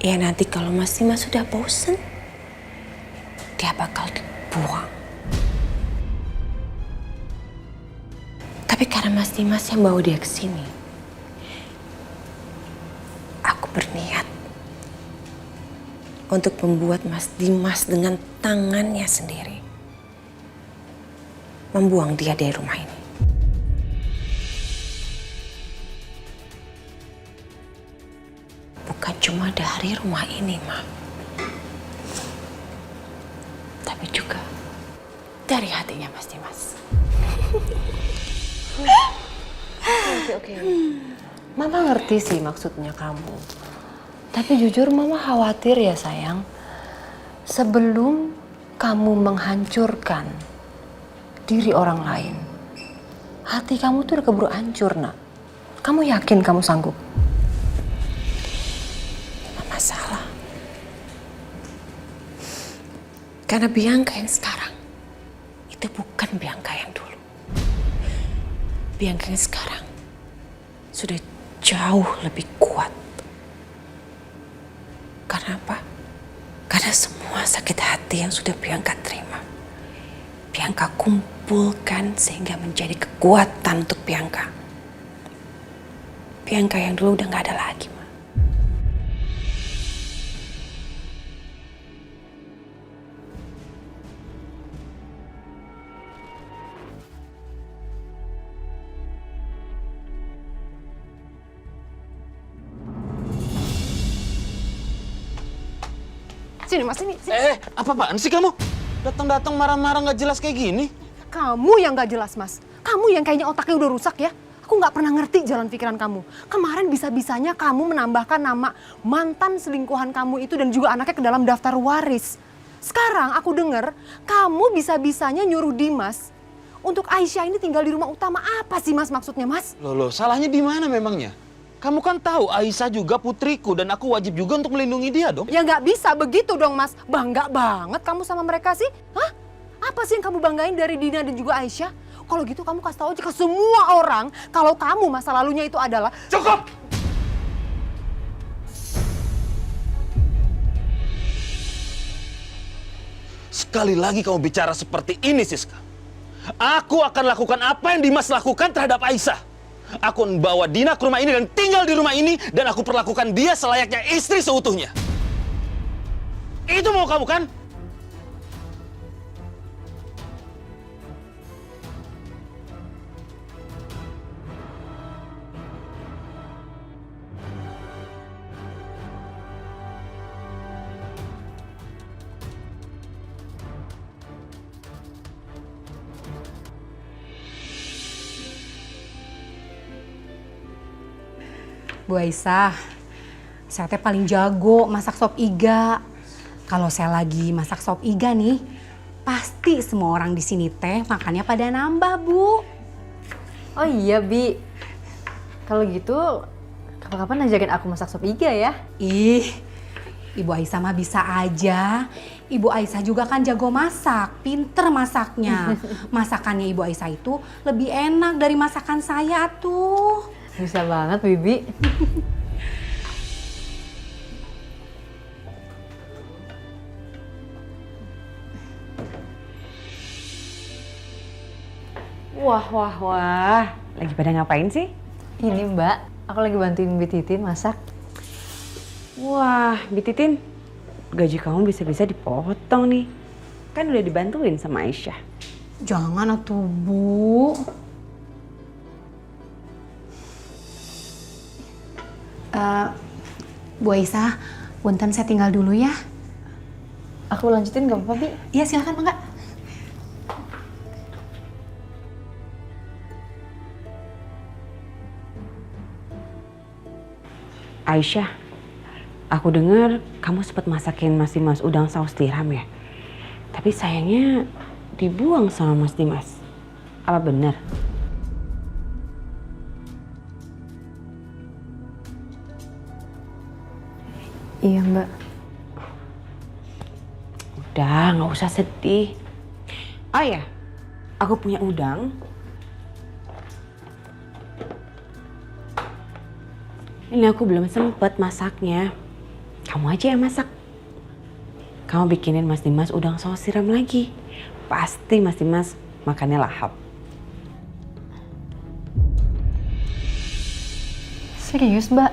Ya nanti kalau Mas Dimas sudah bosen, dia bakal dibuang. Tapi karena Mas Dimas yang bawa dia ke sini, aku berniat untuk membuat Mas Dimas dengan tangannya sendiri membuang dia dari rumah ini. Bukan cuma dari rumah ini, Ma. Tapi juga dari hatinya Mas Dimas. Oke. Mama ngerti sih maksudnya kamu. Tapi jujur Mama khawatir ya sayang. Sebelum kamu menghancurkan diri orang lain, hati kamu tuh udah keburu hancur, Nak. Kamu yakin kamu sanggup? Masalah. Karena Bianca yang sekarang itu bukan Bianca yang dulu. Bianca yang sekarang sudah jauh lebih kuat. Karena apa? Karena semua sakit hati yang sudah Bianca terima, Bianca kumpulkan sehingga menjadi kekuatan untuk Bianca. Bianca yang dulu udah gak ada lagi, Ma. Sini Mas, sini. Apaan sih kamu? Datang-datang marah-marah nggak jelas kayak gini. Kamu yang gak jelas, Mas. Kamu yang kayaknya otaknya udah rusak ya. Aku gak pernah ngerti jalan pikiran kamu. Kemarin bisa-bisanya kamu menambahkan nama mantan selingkuhan kamu itu dan juga anaknya ke dalam daftar waris. Sekarang aku denger kamu bisa-bisanya nyuruh Dimas untuk Aisyah ini tinggal di rumah utama. Apa sih Mas maksudnya, Mas? Loh, salahnya di mana memangnya? Kamu kan tahu Aisyah juga putriku dan aku wajib juga untuk melindungi dia dong. Ya nggak bisa begitu dong, Mas. Bangga banget kamu sama mereka sih. Hah? Apa sih yang kamu banggain dari Dina dan juga Aisyah? Kalau gitu kamu kasih tahu aja ke semua orang kalau kamu masa lalunya itu adalah... Cukup! Sekali lagi kamu bicara seperti ini, Siska. Aku akan lakukan apa yang Dimas lakukan terhadap Aisyah. Aku membawa Dina ke rumah ini dan tinggal di rumah ini dan aku perlakukan dia selayaknya istri seutuhnya. Itu mau kamu kan? Bu Aisyah, saya teh paling jago masak sop iga. Kalau saya lagi masak sop iga nih, pasti semua orang di sini teh makannya pada nambah, Bu. Oh iya, Bi. Kalau gitu, kapan-kapan ajakin aku masak sop iga ya? Ih, Ibu Aisyah mah bisa aja. Ibu Aisyah juga kan jago masak, pinter masaknya. Masakannya Ibu Aisyah itu lebih enak dari masakan saya tuh. Bisa banget, Bibi. Wah. Lagi pada ngapain sih? Ini, Mbak. Aku lagi bantuin Bi Titin masak. Wah, Bi Titin, gaji kamu bisa-bisa dipotong nih. Kan udah dibantuin sama Aisyah. Jangan atuh, Bu. Bu Aisyah, punten saya tinggal dulu ya. Aku lanjutin gak apa-apa, Bi? Iya, silakan, Mbak. Aisyah, aku dengar kamu sempat masakin Mas Dimas udang saus tiram ya. Tapi sayangnya dibuang sama Mas Dimas. Apa benar? Iya, Mbak. Udah, nggak usah sedih. Oh ya, aku punya udang. Ini aku belum sempet masaknya. kamu aja yang masak. Kamu bikinin Mas Dimas udang saus tiram lagi. Pasti Mas Dimas makannya lahap. Serius, Mbak?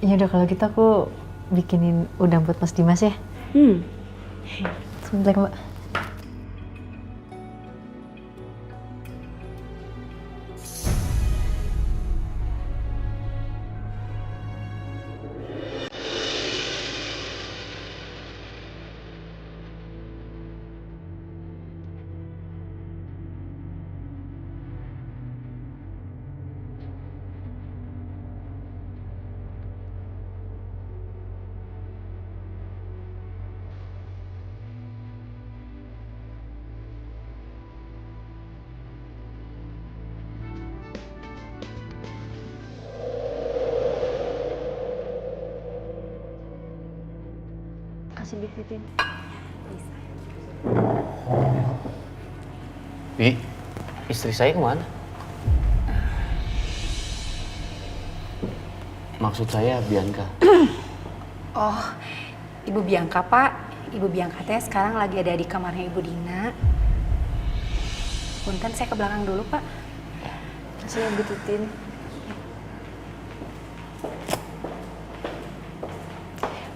Ya udah kalau gitu aku bikinin udang buat Mas Dimas ya. Sebentar, Mbak. Kasih Titin. Bi, istri saya kemana? Maksud saya Bianca. Oh, Ibu Bianca, Pak. Ibu Bianca teh sekarang lagi ada di kamarnya Ibu Dina. Punten, saya ke belakang dulu, Pak. Kasih ya Bu Titin.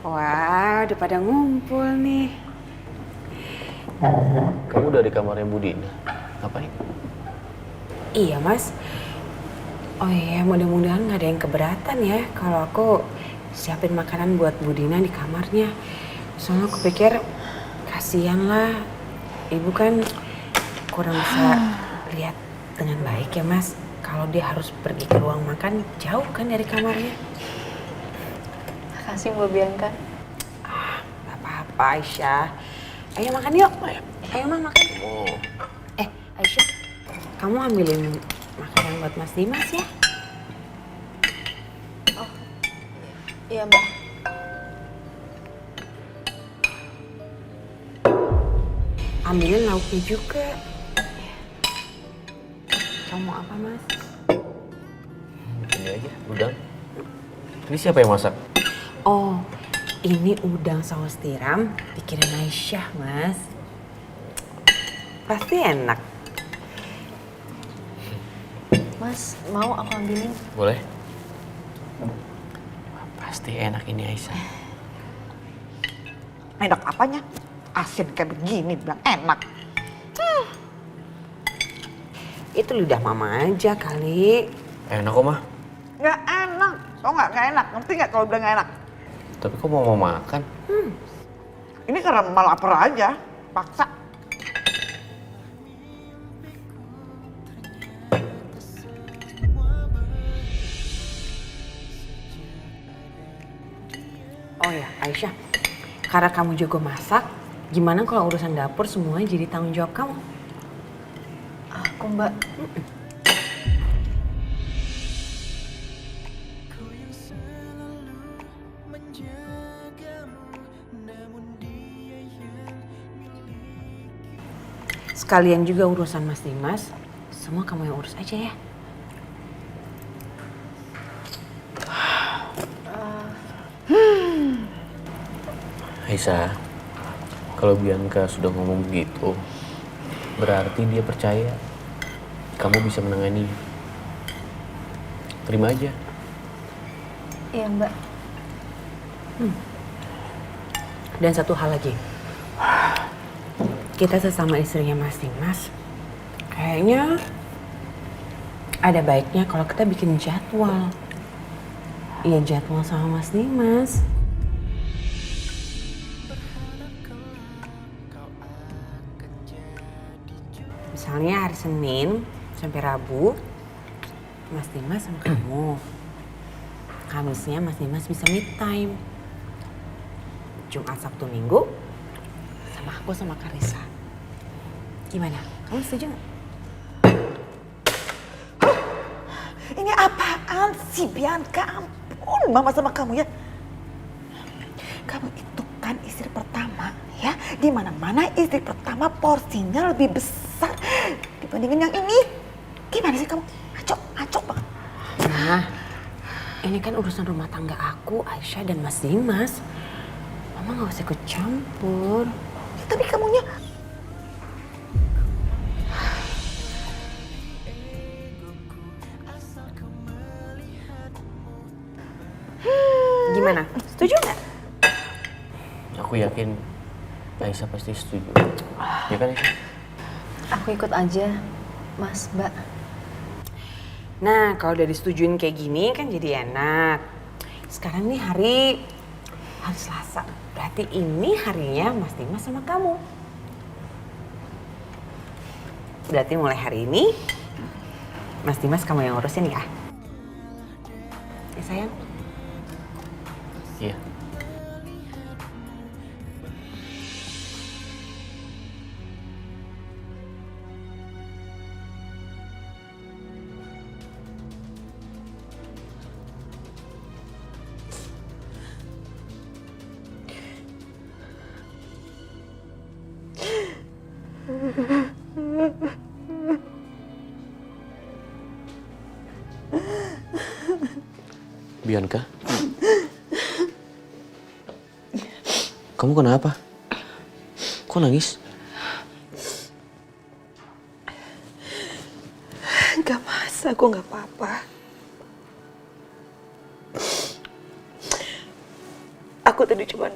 Wah, udah pada ngumpul nih. Kamu udah di kamarnya Bu Dina. Ngapain? Iya, Mas. Oh iya, mudah-mudahan nggak ada yang keberatan ya kalau aku siapin makanan buat Bu Dina di kamarnya. Soalnya aku pikir kasihan lah, Ibu kan kurang bisa lihat dengan baik ya, Mas. Kalau dia harus pergi ke ruang makan jauh kan dari kamarnya. Makasih Mbak Bianca. Gak apa-apa, Aisyah. Ayo makan yuk. Ayo Mah makan. Aisyah, kamu ambilin makanan buat Mas Dimas ya. Iya Mbak. Ambilin lauknya juga. Kamu mau apa, Mas? Ini aja, udang. Ini siapa yang masak? Oh, ini udang saus tiram bikinin Aisyah, Mas. Pasti enak. Mas, mau aku ambilin? Boleh? Pasti enak ini Aisyah. Enak apanya? Asin kayak begini bilang enak. Itu lidah mama aja kali. Enak kok, Mah. Nggak enak. Tau nggak enak? Ngerti nggak kalau bilang nggak enak? Tapi kok mau makan? Ini karena malah lapar aja. Paksa. Oh ya, Aisyah. Karena kamu jago masak, gimana kalau urusan dapur semuanya jadi tanggung jawab kamu? Aku Mbak. Sekalian juga urusan Mas Dimas, semua kamu yang urus aja ya. Aisyah, kalau Bianca sudah ngomong begitu, berarti dia percaya kamu bisa menangani. Terima aja. Iya Mbak. Dan satu hal lagi, kita sesama istrinya Mas Dimas, kayaknya ada baiknya kalau kita bikin jadwal. Iya, jadwal sama Mas Dimas. Misalnya hari Senin sampai Rabu, Mas Dimas sama kamu. Kamisnya Mas Dimas bisa me time. Jumat, Sabtu, Minggu sama aku sama Karissa. Gimana? Kamu setuju nggak? Ini apaan sih Bianca? Ampun mama sama kamu ya. Kamu itu kan istri pertama ya. Di mana-mana istri pertama porsinya lebih besar dibandingin yang ini. Gimana sih kamu? Acok banget. Nah, Ini kan urusan rumah tangga aku, Aisyah dan Mas Dimas. Mama nggak usah ikut campur. Ya, tapi kamunya Gimana? Setuju nggak? Aku yakin Aisyah pasti setuju. Ya kan Aisyah? Aku ikut aja, Mas, Mbak. Nah, kalau udah disetujuin kayak gini kan jadi enak. Sekarang nih hari Selasa. Berarti ini harinya Mas Dimas sama kamu. Berarti mulai hari ini Mas Dimas kamu yang ngurusin ya? Ya sayang? Iya. Bianca? Kamu kenapa? Kok nangis? Gak mas, aku gak apa-apa. Aku tadi cuman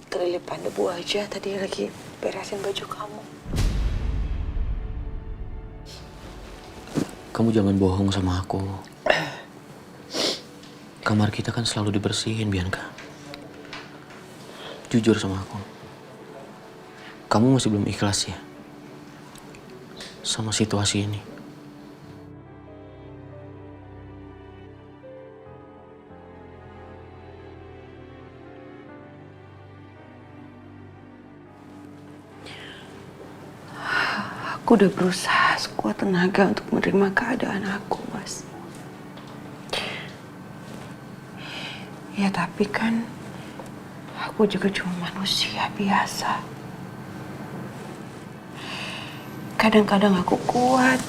kelilipan debu aja, tadi lagi beresin baju kamu. Kamu jangan bohong sama aku. Kamar kita kan selalu dibersihin, Bianca. Jujur sama aku. Kamu masih belum ikhlas ya? Sama situasi ini. Aku udah berusaha sekuat tenaga untuk menerima keadaan aku, Mas. Ya tapi kan aku juga cuma manusia biasa. Kadang-kadang aku kuat,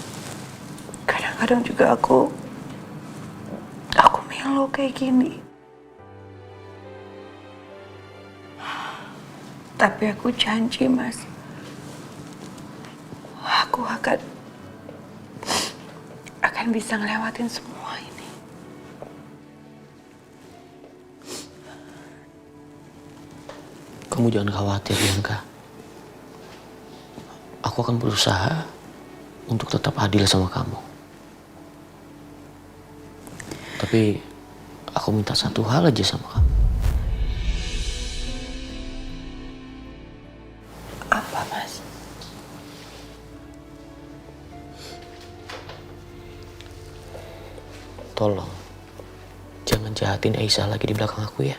kadang-kadang juga aku melo kayak gini. Tapi aku janji, Mas, aku akan bisa ngelewatin semua ini. Kamu jangan khawatir, Bianca. Aku akan berusaha untuk tetap adil sama kamu. Tapi aku minta satu hal aja sama kamu. Apa, Mas? Tolong, jangan jahatin Aisyah lagi di belakang aku ya.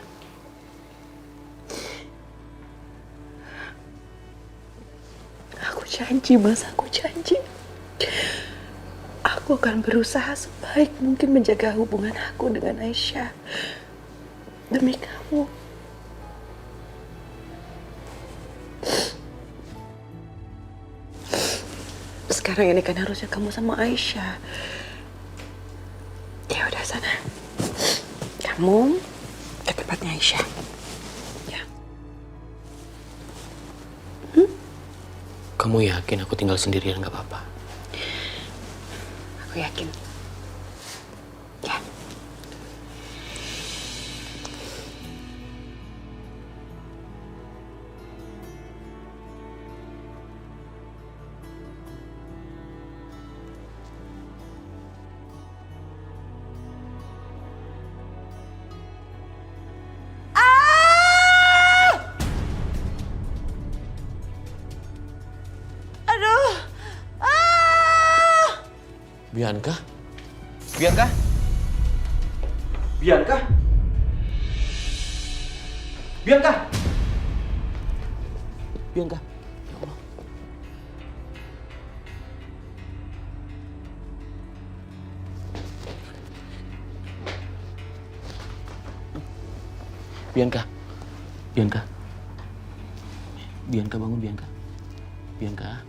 Aku janji, Mas, aku janji. Aku akan berusaha sebaik mungkin menjaga hubungan aku dengan Aisyah. Demi kamu. Sekarang ini kan harusnya kamu sama Aisyah. Ya udah sana. Kamu ke tempatnya Aisyah. Ya. Kamu yakin aku tinggal sendirian gak apa-apa? Aku yakin. Ya. Bianca? Bianca? Bianca? Bianca? Bianca? Ya Allah. Bianca? Bianca? Bianca bangun, Bianca. Bianca?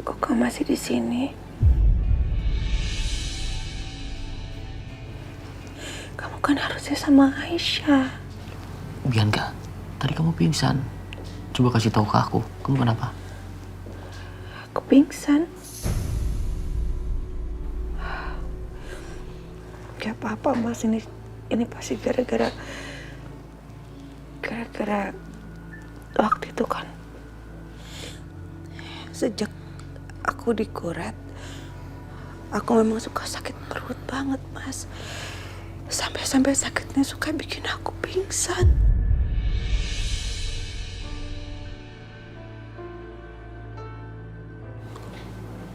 kok kamu masih di sini? Kamu kan harusnya sama Aisyah. Bianca, tadi kamu pingsan. Coba kasih tahu ke aku, kamu kenapa? Aku pingsan. Gak apa-apa Mas, ini pasti gara-gara waktu itu kan. Sejak aku dikuret, aku memang suka sakit perut banget Mas. Sampai sakitnya suka bikin aku pingsan.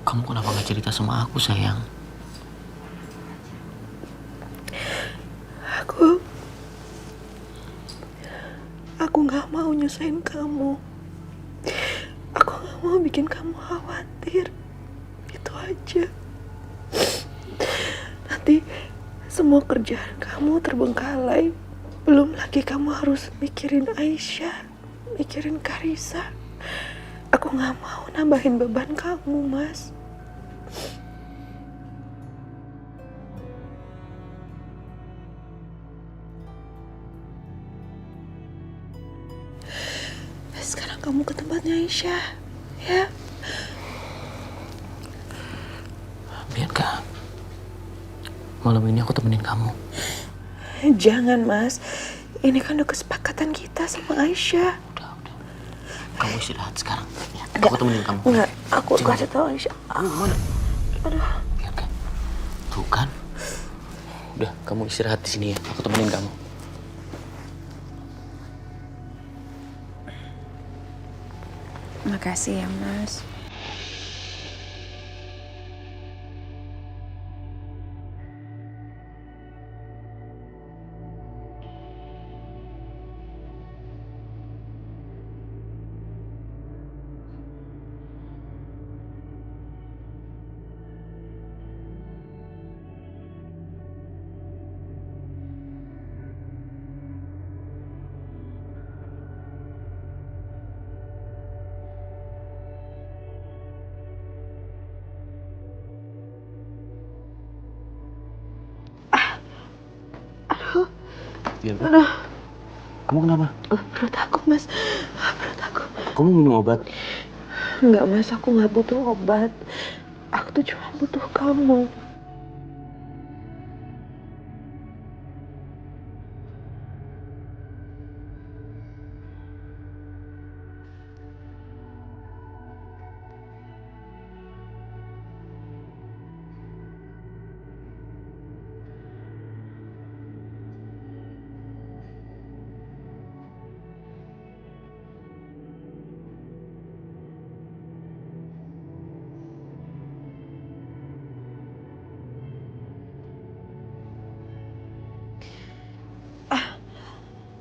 Kamu kenapa gak cerita sama aku, sayang? Aku gak mau nyusahin kamu. Aku gak mau bikin kamu khawatir. Itu aja. Nanti semua kerjaan kamu terbengkalai. Belum lagi kamu harus mikirin Aisyah, mikirin Karissa. Aku gak mau nambahin beban kamu, Mas. Sekarang kamu ke tempatnya Aisyah, ya? Bianca, malam ini aku temenin kamu. Jangan, Mas. Ini kan udah kesepakatan kita sama Aisyah. Udah. Kamu istirahat sekarang. Ya, aku temenin kamu. Enggak, aku kasih tahu Aisyah. Mana? Aduh. Bianca, tuh kan. Udah, kamu istirahat di sini ya. Aku temenin kamu. Makasih ya, Mas. Bianca, kamu kenapa? Perut aku, Mas. Perut aku. Kamu minum obat? Enggak, Mas. Aku nggak butuh obat. Aku tuh cuma butuh kamu.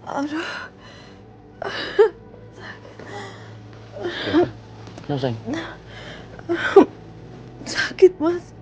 Aduh. Kenapa, sayang? Sakit, Mas.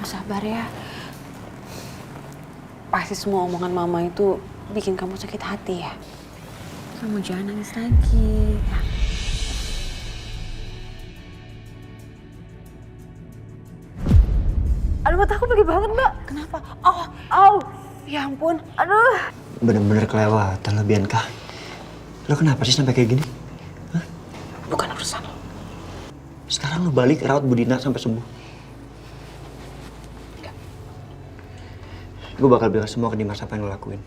Sabar ya. Pasti semua omongan mama itu bikin kamu sakit hati ya. Kamu jangan nangis lagi. Aduh, mata aku perih banget, Mbak. Kenapa? Ya ampun. Aduh. Bener-bener kelewatan lo, Bianca. Lo kenapa sih sampai kayak gini? Hah? Bukan urusan lo. Sekarang lo balik rawat Bu Dina sampai sembuh. Gue bakal bilang semua ke Dimas apa yang lo lakuin.